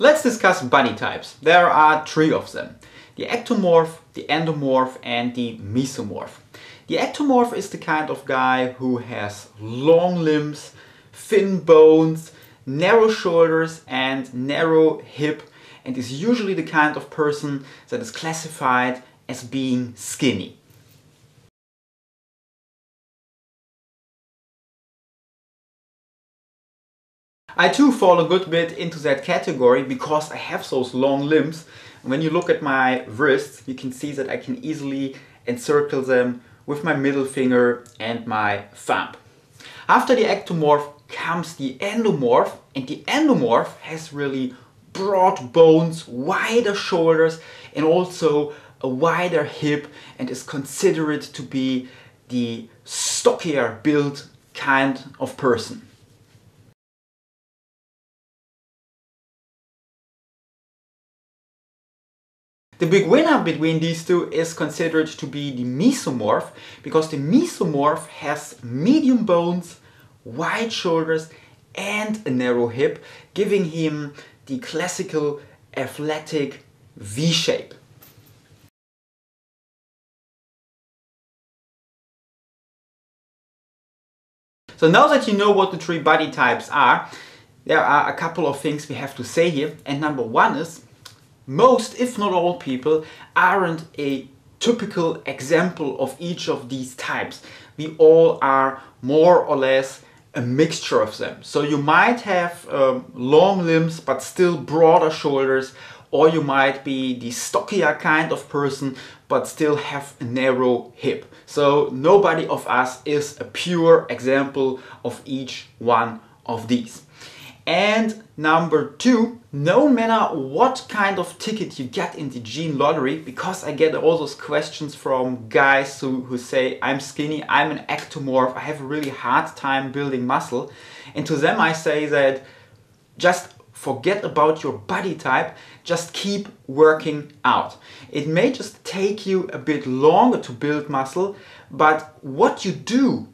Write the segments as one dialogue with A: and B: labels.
A: Let's discuss body types. There are three of them: the ectomorph, the endomorph and the mesomorph. The ectomorph is the kind of guy who has long limbs, thin bones, narrow shoulders and narrow hip, and is usually the kind of person that is classified as being skinny. I too fall a good bit into that category because I have those long limbs. When you look at my wrists, you can see that I can easily encircle them with my middle finger and my thumb. After the ectomorph comes the endomorph, and the endomorph has really broad bones, wider shoulders and also a wider hip, and is considered to be the stockier built kind of person. The big winner between these two is considered to be the mesomorph, because the mesomorph has medium bones, wide shoulders and a narrow hip, giving him the classical athletic V shape. So now that you know what the three body types are, there are a couple of things we have to say here. And number one is, most, if not all people, aren't a typical example of each of these types. We all are more or less a mixture of them. So you might have long limbs but still broader shoulders, or you might be the stockier kind of person but still have a narrow hip. So nobody of us is a pure example of each one of these. And number two, no matter what kind of ticket you get in the gene lottery, because I get all those questions from guys who say, I'm skinny, I'm an ectomorph, I have a really hard time building muscle. And to them I say that just forget about your body type, just keep working out. It may just take you a bit longer to build muscle, but what you do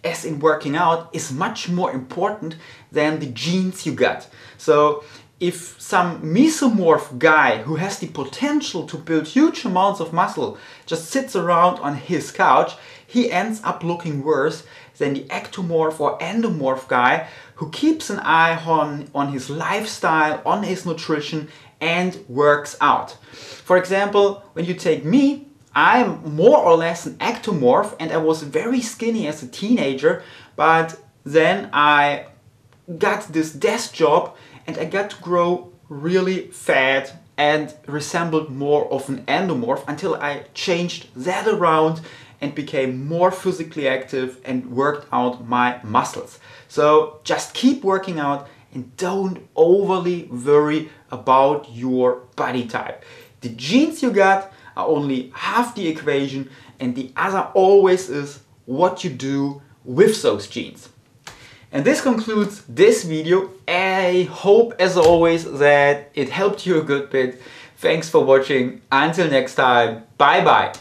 A: as in working out is much more important than the genes you got. So if some mesomorph guy who has the potential to build huge amounts of muscle just sits around on his couch, he ends up looking worse than the ectomorph or endomorph guy who keeps an eye on his lifestyle, on his nutrition and works out. For example, when you take me, I'm more or less an ectomorph, and I was very skinny as a teenager, but then I got this desk job and I got to grow really fat and resembled more of an endomorph until I changed that around and became more physically active and worked out my muscles. So just keep working out and don't overly worry about your body type. The genes you got are only half the equation, and the other always is what you do with those genes. And this concludes this video. I hope as always that it helped you a good bit. Thanks for watching. Until next time, bye bye.